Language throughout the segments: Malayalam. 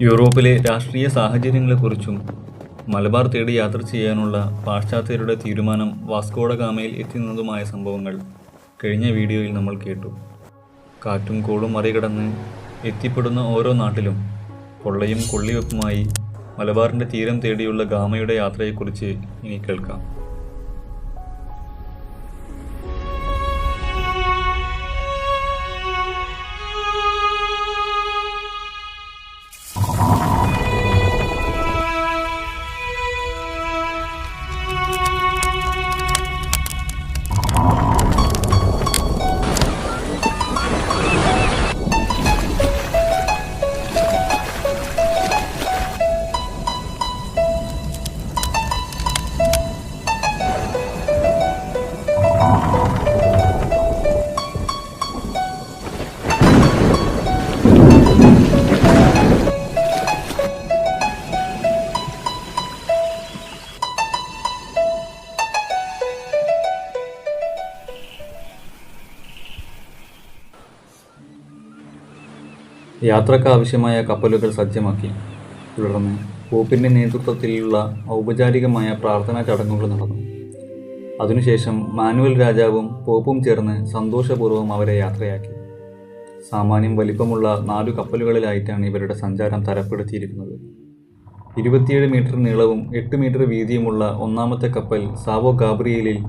യൂറോപ്പിലെ രാഷ്ട്രീയ സാഹചര്യങ്ങളെക്കുറിച്ചും മലബാർ തേടി യാത്ര ചെയ്യാനുള്ള പാശ്ചാത്യരുടെ തീരുമാനം വാസ്കോഡ ഗാമയിൽ എത്തുന്നതുമായ സംഭവങ്ങൾ കഴിഞ്ഞ വീഡിയോയിൽ നമ്മൾ കേട്ടു. കാറ്റും കോളും മറികടന്ന് എത്തിപ്പെടുന്ന ഓരോ നാട്ടിലും കൊള്ളയും കൊള്ളിവെപ്പുമായി മലബാറിൻ്റെ തീരം തേടിയുള്ള ഗാമയുടെ യാത്രയെക്കുറിച്ച് ഇനി കേൾക്കാം. യാത്രക്കാവശ്യമായ കപ്പലുകൾ സജ്ജമാക്കി. തുടർന്ന് പോപ്പിൻ്റെ നേതൃത്വത്തിലുള്ള ഔപചാരികമായ പ്രാർത്ഥനാ ചടങ്ങുകൾ നടന്നു. അതിനുശേഷം മാനുവൽ രാജാവും പോപ്പും ചേർന്ന് സന്തോഷപൂർവ്വം അവരെ യാത്രയാക്കി. സാമാന്യം വലിപ്പമുള്ള 4 കപ്പലുകളിലായിട്ടാണ് ഇവരുടെ സഞ്ചാരം തരപ്പെടുത്തിയിരിക്കുന്നത്. 27 മീറ്റർ നീളവും 8 മീറ്റർ വീതിയുമുള്ള ഒന്നാമത്തെ കപ്പൽ സാവോ ഗാബ്രിയേലിൽ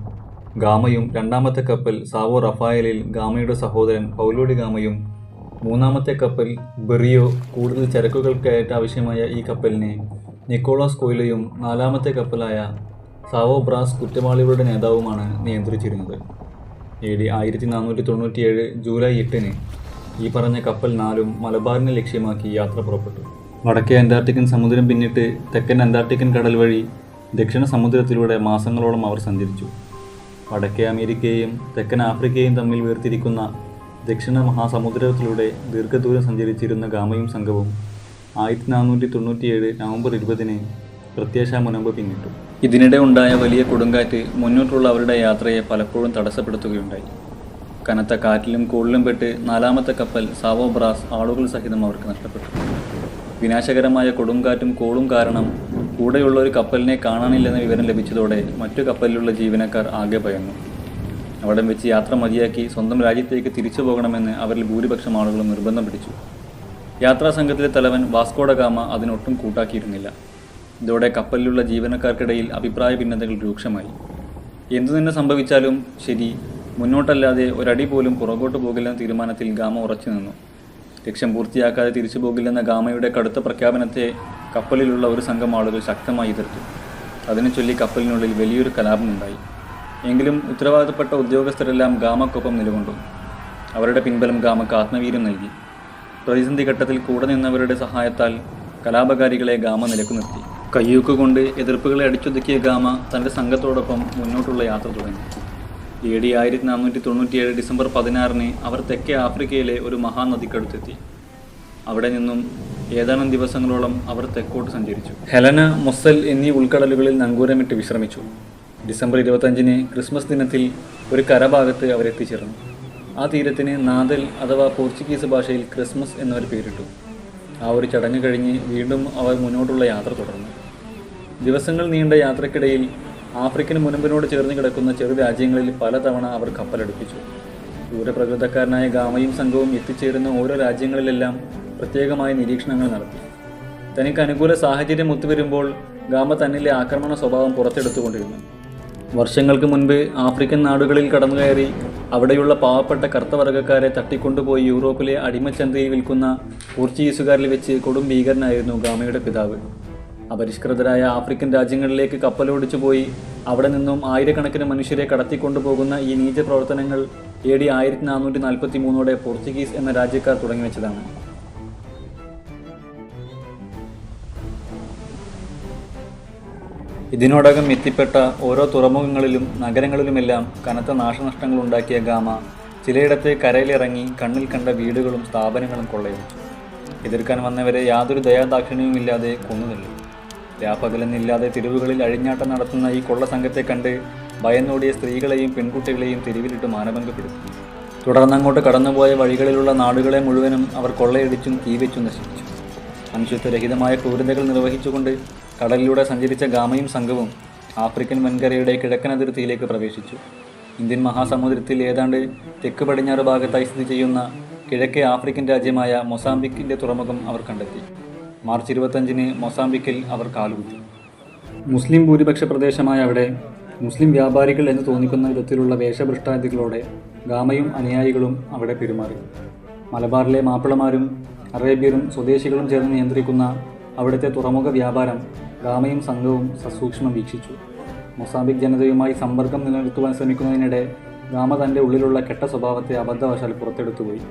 ഗാമയും, രണ്ടാമത്തെ കപ്പൽ സാവോ റഫായലിൽ ഗാമയുടെ സഹോദരൻ പൗലോ ഡി ഗാമയും, മൂന്നാമത്തെ കപ്പൽ ബെറിയോ കൂടുതൽ ചരക്കുകൾ കയറ്റാൻ ആവശ്യമായ ഈ കപ്പലിനെ നിക്കോളാസ് കൊയ്ലയും, നാലാമത്തെ കപ്പലായ സാവോ ബ്രാസ് കുറ്റവാളികളുടെ നേതാവുമാണ് നിയന്ത്രിച്ചിരുന്നത്. AD 1497 ജൂലൈ 8-ന് ഈ പറഞ്ഞ കപ്പൽ 4ഉം മലബാറിനെ ലക്ഷ്യമാക്കി യാത്ര പുറപ്പെട്ടു. വടക്കേ അന്റാർട്ടിക്കൻ സമുദ്രം പിന്നിട്ട് തെക്കൻ അന്റാർട്ടിക്കൻ കടൽ വഴി ദക്ഷിണ സമുദ്രത്തിലൂടെ മാസങ്ങളോളം അവർ സഞ്ചരിച്ചു. വടക്കേ അമേരിക്കയെയും തെക്കൻ ആഫ്രിക്കയെയും തമ്മിൽ വേർതിരിക്കുന്ന ദക്ഷിണ മഹാസമുദ്രത്തിലൂടെ ദീർഘദൂരം സഞ്ചരിച്ചിരുന്ന ഗാമയും സംഘവും 1497 നവംബർ 20-ന് പ്രത്യാശാമുനമ്പ് പിന്നിട്ടു. ഇതിനിടെ ഉണ്ടായ വലിയ കൊടുങ്കാറ്റ് മുന്നോട്ടുള്ള അവരുടെ യാത്രയെ പലപ്പോഴും തടസ്സപ്പെടുത്തുകയുണ്ടായി. കനത്ത കാറ്റിലും കോളിലും പെട്ട് നാലാമത്തെ കപ്പൽ സാവോ ബ്രാസ് ആളുകൾ സഹിതം അവർക്ക് നഷ്ടപ്പെട്ടു. വിനാശകരമായ കൊടുങ്കാറ്റും കോളും കാരണം കൂടെയുള്ള ഒരു കപ്പലിനെ കാണാനില്ലെന്ന വിവരം ലഭിച്ചതോടെ മറ്റു കപ്പലിലുള്ള ജീവനക്കാർ ആകെ ഭയന്നു. അവിടം വെച്ച് യാത്ര മതിയാക്കി സ്വന്തം രാജ്യത്തേക്ക് തിരിച്ചു പോകണമെന്ന് അവരിൽ ഭൂരിപക്ഷം ആളുകളും നിർബന്ധം പിടിച്ചു. യാത്രാ സംഘത്തിലെ തലവൻ വാസ്കോഡ ഗാമ അതിനൊട്ടും കൂട്ടാക്കിയിരുന്നില്ല. ഇതോടെ കപ്പലിലുള്ള ജീവനക്കാർക്കിടയിൽ അഭിപ്രായ ഭിന്നതകൾ രൂക്ഷമായി. എന്തു തന്നെ സംഭവിച്ചാലും ശരി, മുന്നോട്ടല്ലാതെ ഒരടി പോലും പുറകോട്ട് പോകില്ലെന്ന തീരുമാനത്തിൽ ഗാമ ഉറച്ചു നിന്നു. ലക്ഷ്യം പൂർത്തിയാക്കാതെ തിരിച്ചു പോകില്ലെന്ന ഗാമയുടെ കടുത്ത പ്രഖ്യാപനത്തെ കപ്പലിലുള്ള ഒരു സംഘം ആളുകൾ ശക്തമായി എതിർത്തു. അതിനെ ചൊല്ലി കപ്പലിനുള്ളിൽ വലിയൊരു കലാപമുണ്ടായി. എങ്കിലും ഉത്തരവാദിത്തപ്പെട്ട ഉദ്യോഗസ്ഥരെല്ലാം ഗാമക്കൊപ്പം നിലകൊണ്ടു. അവരുടെ പിൻബലം ഗാമക്ക് ആത്മവീര്യം നൽകി. പ്രതിസന്ധി ഘട്ടത്തിൽ കൂടെ നിന്നവരുടെ സഹായത്താൽ കലാപകാരികളെ ഗാമ നിലക്കു നിർത്തി. കയ്യൂക്കുകൊണ്ട് എതിർപ്പുകളെ അടിച്ചൊതുക്കിയ ഗാമ തൻ്റെ സംഘത്തോടൊപ്പം മുന്നോട്ടുള്ള യാത്ര തുടങ്ങി. AD 1497 ഡിസംബർ 16-ന് അവർ തെക്കേ ആഫ്രിക്കയിലെ ഒരു മഹാനദിക്കടുത്തെത്തി. അവിടെ നിന്നും ഏതാനും ദിവസങ്ങളോളം അവർ തെക്കോട്ട് സഞ്ചരിച്ചു. ഹെലന, മൊസ്സൽ എന്നീ ഉൾക്കടലുകളിൽ നങ്കൂരമിട്ട് വിശ്രമിച്ചു. ഡിസംബർ 25-ന് ക്രിസ്മസ് ദിനത്തിൽ ഒരു കരഭാഗത്ത് അവരെത്തിച്ചേർന്നു. ആ തീരത്തിന് നാദൽ അഥവാ പോർച്ചുഗീസ് ഭാഷയിൽ ക്രിസ്മസ് എന്നൊരു പേരിട്ടു. ആ ഒരു ചടങ്ങ് കഴിഞ്ഞ് വീണ്ടും അവർ മുന്നോട്ടുള്ള യാത്ര തുടർന്നു. ദിവസങ്ങൾ നീണ്ട യാത്രക്കിടയിൽ ആഫ്രിക്കൻ മുനമ്പിനോട് ചേർന്ന് കിടക്കുന്ന ചെറു രാജ്യങ്ങളിൽ പലതവണ അവർ കപ്പലടുപ്പിച്ചു. ദൂരപ്രകൃതക്കാരനായ ഗാമയും സംഘവും എത്തിച്ചേരുന്ന ഓരോ രാജ്യങ്ങളിലെല്ലാം പ്രത്യേകമായ നിരീക്ഷണങ്ങൾ നടത്തി. തനിക്ക് അനുകൂല സാഹചര്യം ഒത്തുവരുമ്പോൾ ഗാമ തന്നിലെ ആക്രമണ സ്വഭാവം പുറത്തെടുത്തുകൊണ്ടിരുന്നു. വർഷങ്ങൾക്ക് മുൻപ് ആഫ്രിക്കൻ നാടുകളിൽ കടന്നുകയറി അവിടെയുള്ള പാവപ്പെട്ട കറുത്തവർഗ്ഗക്കാരെ തട്ടിക്കൊണ്ടുപോയി യൂറോപ്പിലെ അടിമച്ചന്തയിൽ വിൽക്കുന്ന പോർച്ചുഗീസുകാരിൽ വെച്ച് കൊടും ഭീകരനായിരുന്നു ഗാമയുടെ പിതാവ്. അപരിഷ്കൃതരായ ആഫ്രിക്കൻ രാജ്യങ്ങളിലേക്ക് കപ്പലോടിച്ചു പോയി അവിടെ നിന്നും ആയിരക്കണക്കിന് മനുഷ്യരെ കടത്തിക്കൊണ്ടുപോകുന്ന ഈ നീച പ്രവർത്തനങ്ങൾ AD 1443 പോർച്ചുഗീസ് എന്ന രാജ്യക്കാർ തുടങ്ങിവെച്ചതാണ്. ഇതിനോടകം എത്തിപ്പെട്ട ഓരോ തുറമുഖങ്ങളിലും നഗരങ്ങളിലുമെല്ലാം കനത്ത നാശനഷ്ടങ്ങൾ ഉണ്ടാക്കിയ ഗാമ ചിലയിടത്ത് കരയിലിറങ്ങി കണ്ണിൽ കണ്ട വീടുകളും സ്ഥാപനങ്ങളും കൊള്ളയടിച്ചു. എതിർക്കാൻ വന്നവരെ യാതൊരു ദയാദാക്ഷിണ്യവുമില്ലാതെ കൊന്നുതള്ളി. രാപ്പകലെന്നില്ലാതെ തെരുവുകളിൽ അഴിഞ്ഞാട്ടം നടത്തുന്ന ഈ കൊള്ള സംഘത്തെ കണ്ട് ഭയന്നോടിയ സ്ത്രീകളെയും പെൺകുട്ടികളെയും തെരുവിലിട്ട് മാനഭംഗപ്പെടുത്തി. തുടർന്നങ്ങോട്ട് കടന്നുപോയ വഴികളിലുള്ള നാടുകളെ മുഴുവനും അവർ കൊള്ളയടിച്ചും തീവെച്ചും നശിപ്പിച്ചു. മനുഷ്യത്വരഹിതമായ ക്രൂരതകൾ നിർവഹിച്ചുകൊണ്ട് കടലിലൂടെ സഞ്ചരിച്ച ഗാമയും സംഘവും ആഫ്രിക്കൻ വൻകരയുടെ കിഴക്കൻ അതിർത്തിയിലേക്ക് പ്രവേശിച്ചു. ഇന്ത്യൻ മഹാസമുദ്രത്തിൽ ഏതാണ്ട് തെക്ക് പടിഞ്ഞാറ് ഭാഗത്തായി സ്ഥിതി ചെയ്യുന്ന കിഴക്കേ ആഫ്രിക്കൻ രാജ്യമായ മൊസാംബിക്കിൻ്റെ തുറമുഖം അവർ കണ്ടെത്തി. മാർച്ച് 25-ന് മൊസാംബിക്കിൽ അവർ കാലുകുത്തി. മുസ്ലിം ഭൂരിപക്ഷ പ്രദേശമായ അവിടെ മുസ്ലിം വ്യാപാരികൾ എന്ന് തോന്നിക്കുന്ന വിധത്തിലുള്ള വേഷഭൃഷ്ടാദികളോടെ ഗാമയും അനുയായികളും അവിടെ പെരുമാറി. മലബാറിലെ മാപ്പിളമാരും അറേബ്യരും സ്വദേശികളും ചേർന്ന് നിയന്ത്രിക്കുന്ന അവിടുത്തെ തുറമുഖ വ്യാപാരം ഗാമയും സംഘവും സസൂക്ഷ്മം വീക്ഷിച്ചു. മൊസാംബിക് ജനതയുമായി സമ്പർക്കം നിലനിർത്തുവാൻ ശ്രമിക്കുന്നതിനിടെ ഗാമ തൻ്റെ ഉള്ളിലുള്ള കെട്ട സ്വഭാവത്തെ അബദ്ധവശാൽ പുറത്തെടുത്തുപോയി.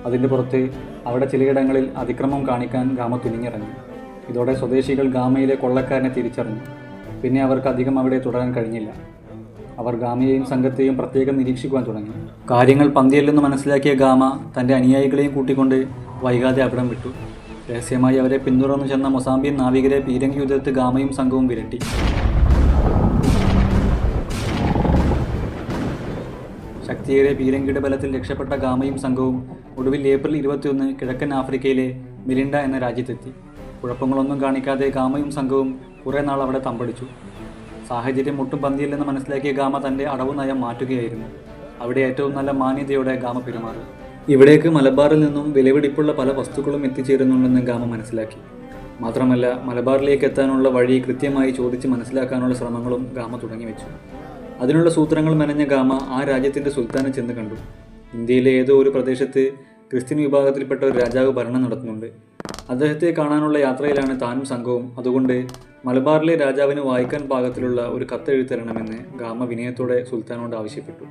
അതിൻ്റെ പുറത്ത് അവിടെ ചിലയിടങ്ങളിൽ അതിക്രമം കാണിക്കാൻ ഗാമ തുനിഞ്ഞിറങ്ങി. ഇതോടെ സ്വദേശികൾ ഗാമയിലെ കൊള്ളക്കാരനെ തിരിച്ചറിഞ്ഞു. പിന്നെ അവർക്ക് അധികം അവിടെ തുടരാൻ കഴിഞ്ഞില്ല. അവർ ഗാമയെയും സംഘത്തെയും പ്രത്യേകം നിരീക്ഷിക്കുവാൻ തുടങ്ങി. കാര്യങ്ങൾ പന്തിയല്ലെന്ന് മനസ്സിലാക്കിയ ഗാമ തൻ്റെ അനുയായികളെയും കൂട്ടിക്കൊണ്ട് വൈകാതെ അവിടം വിട്ടു. രഹസ്യമായി അവരെ പിന്തുടർന്നു ചെന്ന മൊസാംബിയൻ നാവികരെ പീരങ്കി യുദ്ധത്ത് ഗാമയും സംഘവും വിരട്ടി. ശക്തിയേറെ പീരങ്കിയുടെ ബലത്തിൽ രക്ഷപ്പെട്ട ഗാമയും സംഘവും ഒടുവിൽ ഏപ്രിൽ 21 കിഴക്കൻ ആഫ്രിക്കയിലെ മിലിൻഡ എന്ന രാജ്യത്തെത്തി. കുഴപ്പങ്ങളൊന്നും കാണിക്കാതെ ഗാമയും സംഘവും കുറേ നാൾ അവിടെ തമ്പടിച്ചു. സാഹചര്യം ഒട്ടും പന്തിയില്ലെന്ന് മനസ്സിലാക്കിയ ഗാമ തൻ്റെ അടവു നയം മാറ്റുകയായിരുന്നു. അവിടെ ഏറ്റവും നല്ല മാന്യതയോടെ ഗാമ പെരുമാറി. ഇവിടേക്ക് മലബാറിൽ നിന്നും വിലപിടിപ്പുള്ള പല വസ്തുക്കളും എത്തിച്ചേരുന്നുണ്ടെന്ന് ഗാമ മനസ്സിലാക്കി. മാത്രമല്ല മലബാറിലേക്ക് എത്താനുള്ള വഴി കൃത്യമായി ചോദിച്ച് മനസ്സിലാക്കാനുള്ള ശ്രമങ്ങളും ഗാമ തുടങ്ങിവെച്ചു. അതിനുള്ള സൂത്രങ്ങൾ മെനഞ്ഞ ഗാമ ആ രാജ്യത്തിൻ്റെ സുൽത്താനെ ചെന്ന് കണ്ടു. ഇന്ത്യയിലെ ഏതോ ഒരു പ്രദേശത്ത് ക്രിസ്ത്യൻ വിഭാഗത്തിൽപ്പെട്ട ഒരു രാജാവ് ഭരണം നടത്തുന്നുണ്ട്. അദ്ദേഹത്തെ കാണാനുള്ള യാത്രയിലാണ് താനും സംഘവും. അതുകൊണ്ട് മലബാറിലെ രാജാവിന് വായിക്കാൻ പാകത്തിലുള്ള ഒരു കത്തെഴുത്തരണമെന്ന് ഗാമ വിനയത്തോടെ സുൽത്താനോട് ആവശ്യപ്പെട്ടു.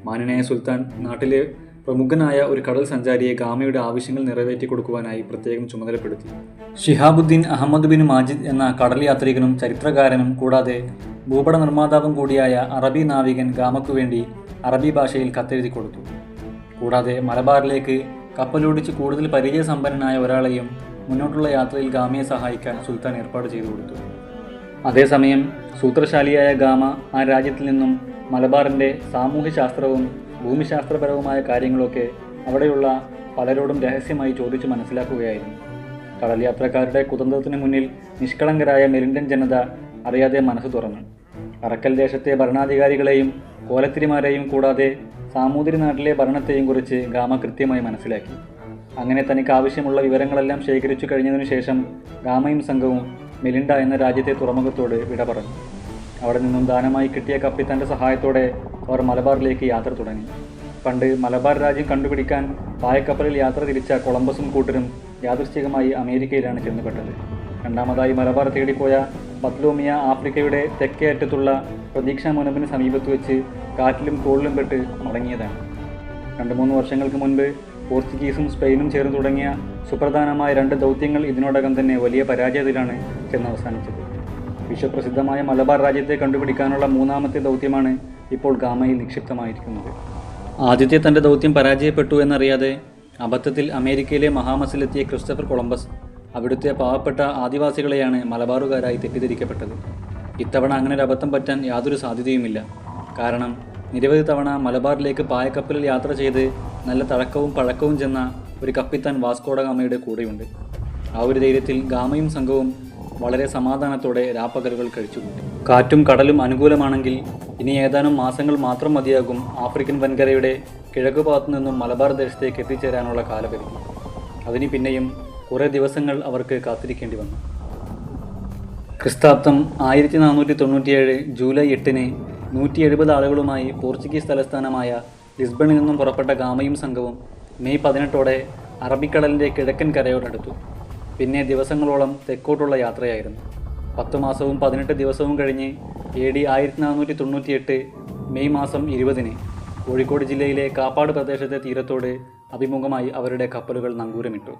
മാന്യനായ സുൽത്താൻ നാട്ടിലെ പ്രമുഖനായ ഒരു കടൽ സഞ്ചാരിയെ ഗാമയുടെ ആവശ്യങ്ങൾ നിറവേറ്റി കൊടുക്കുവാനായി പ്രത്യേകം ചുമതലപ്പെടുത്തി. ഷിഹാബുദ്ദീൻ അഹമ്മദ് ബിൻ മാജിദ് എന്ന കടൽ യാത്രികനും ചരിത്രകാരനും കൂടാതെ ഭൂപട നിർമ്മാതാവും കൂടിയായ അറബി നാവികൻ ഗാമയ്ക്കു വേണ്ടി അറബി ഭാഷയിൽ കത്തെഴുതി കൊടുത്തു. കൂടാതെ മലബാറിലേക്ക് കപ്പലോടിച്ച് കൂടുതൽ പരിചയസമ്പന്നനായ ഒരാളെയും മുന്നോട്ടുള്ള യാത്രയിൽ ഗാമയെ സഹായിക്കാൻ സുൽത്താൻ ഏർപ്പാട് ചെയ്തു കൊടുത്തു. അതേസമയം സൂത്രശാലിയായ ഗാമ ആ രാജ്യത്തിൽ നിന്നും മലബാറിൻ്റെ സാമൂഹ്യശാസ്ത്രവും ഭൂമിശാസ്ത്രപരവുമായ കാര്യങ്ങളൊക്കെ അവിടെയുള്ള പലരോടും രഹസ്യമായി ചോദിച്ചു മനസ്സിലാക്കുകയായിരുന്നു. കടൽ യാത്രക്കാരുടെ കുതന്ത്രത്തിന് മുന്നിൽ നിഷ്കളങ്കരായ മെലിൻഡൻ ജനത അറിയാതെ മനസ്സ് തുറന്നു. അറക്കൽ ദേശത്തെ ഭരണാധികാരികളെയും കോലത്തിരിമാരെയും കൂടാതെ സാമൂതിരി നാട്ടിലെ ഭരണത്തെയും കുറിച്ച് ഗാമ കൃത്യമായി മനസ്സിലാക്കി. അങ്ങനെ തനിക്ക് ആവശ്യമുള്ള വിവരങ്ങളെല്ലാം ശേഖരിച്ചു കഴിഞ്ഞതിനു ശേഷം ഗാമയും സംഘവും മെലിൻഡ എന്ന രാജ്യത്തെ തുറമുഖത്തോട് വിട പറഞ്ഞു. അവിടെ നിന്നും ദാനമായി കിട്ടിയ കപ്പിത്താൻ്റെ സഹായത്തോടെ അവർ മലബാറിലേക്ക് യാത്ര തുടങ്ങി. പണ്ട് മലബാർ രാജ്യം കണ്ടുപിടിക്കാൻ പായക്കപ്പലിൽ യാത്ര തിരിച്ച കൊളംബസും കൂട്ടരും യാദൃശ്ചികമായി അമേരിക്കയിലാണ് ചെന്നുപെട്ടത്. രണ്ടാമതായി മലബാർ തേടിപ്പോയ ബത്ലോമിയ ആഫ്രിക്കയുടെ തെക്കേ അറ്റത്തുള്ള പ്രതീക്ഷാ മുനമ്പിന് സമീപത്ത് വെച്ച് കാറ്റിലും കോളിലും പെട്ട് മടങ്ങിയതാണ്. 2-3 വർഷങ്ങൾക്ക് മുൻപ് പോർച്ചുഗീസും സ്പെയിനും ചേർന്ന് തുടങ്ങിയ സുപ്രധാനമായ 2 ദൗത്യങ്ങൾ ഇതിനോടകം തന്നെ വലിയ പരാജയത്തിലാണ് ചെന്നവസാനിച്ചത്. വിശ്വപ്രസിദ്ധമായ മലബാർ രാജ്യത്തെ കണ്ടുപിടിക്കാനുള്ള 3ാമത്തെ ദൗത്യമാണ് ഇപ്പോൾ ഗാമയിൽ നിക്ഷിപ്തമായിരിക്കുന്നത്. ആദ്യത്തെ തൻ്റെ ദൗത്യം പരാജയപ്പെട്ടു എന്നറിയാതെ അബദ്ധത്തിൽ അമേരിക്കയിലെ മഹാമസിലെത്തിയ ക്രിസ്റ്റഫർ കൊളംബസ് അവിടുത്തെ പാവപ്പെട്ട ആദിവാസികളെയാണ് മലബാറുകാരായി തെറ്റിദ്ധരിക്കപ്പെട്ടത്. ഇത്തവണ അങ്ങനെ ഒരു അബദ്ധം പറ്റാൻ യാതൊരു സാധ്യതയുമില്ല. കാരണം നിരവധി തവണ മലബാറിലേക്ക് പായക്കപ്പലിൽ യാത്ര ചെയ്ത് നല്ല തഴക്കവും പഴക്കവും ചെന്ന ഒരു കപ്പിത്താൻ വാസ്കോഡ ഗാമയുടെ കൂടെയുണ്ട്. ആ ഒരു ധൈര്യത്തിൽ ഗാമയും സംഘവും വളരെ സമാധാനത്തോടെ രാപ്പകലുകൾ കഴിച്ചുകൂട്ടി. കാറ്റും കടലും അനുകൂലമാണെങ്കിൽ ഇനി ഏതാനും മാസങ്ങൾ മാത്രം മതിയാകും ആഫ്രിക്കൻ വൻകരയുടെ കിഴക്കുഭാഗത്തു നിന്നും മലബാർ ദേശത്തേക്ക് എത്തിച്ചേരാനുള്ള കാലപരിധി. അതിന് പിന്നെയും കുറേ ദിവസങ്ങൾ അവർക്ക് കാത്തിരിക്കേണ്ടി വന്നു. ക്രിസ്താബ്ദം 1497 ജൂലൈ 8-ന് 170 ആളുകളുമായി പോർച്ചുഗീസ് തലസ്ഥാനമായ ലിസ്ബണിൽ നിന്നും പുറപ്പെട്ട ഗാമയും സംഘവും മെയ് 18ഓടെ അറബിക്കടലിൻ്റെ കിഴക്കൻ കരയോടടുത്തു. പിന്നെ ദിവസങ്ങളോളം തെക്കോട്ടുള്ള യാത്രയായിരുന്നു. 10 മാസവും 18 ദിവസവും കഴിഞ്ഞ് AD 1498 മെയ് മാസം 20-ന് കോഴിക്കോട് ജില്ലയിലെ കാപ്പാട് പ്രദേശത്തെ തീരത്തോട് അഭിമുഖമായി അവരുടെ കപ്പലുകൾ നങ്കൂരമിട്ടു.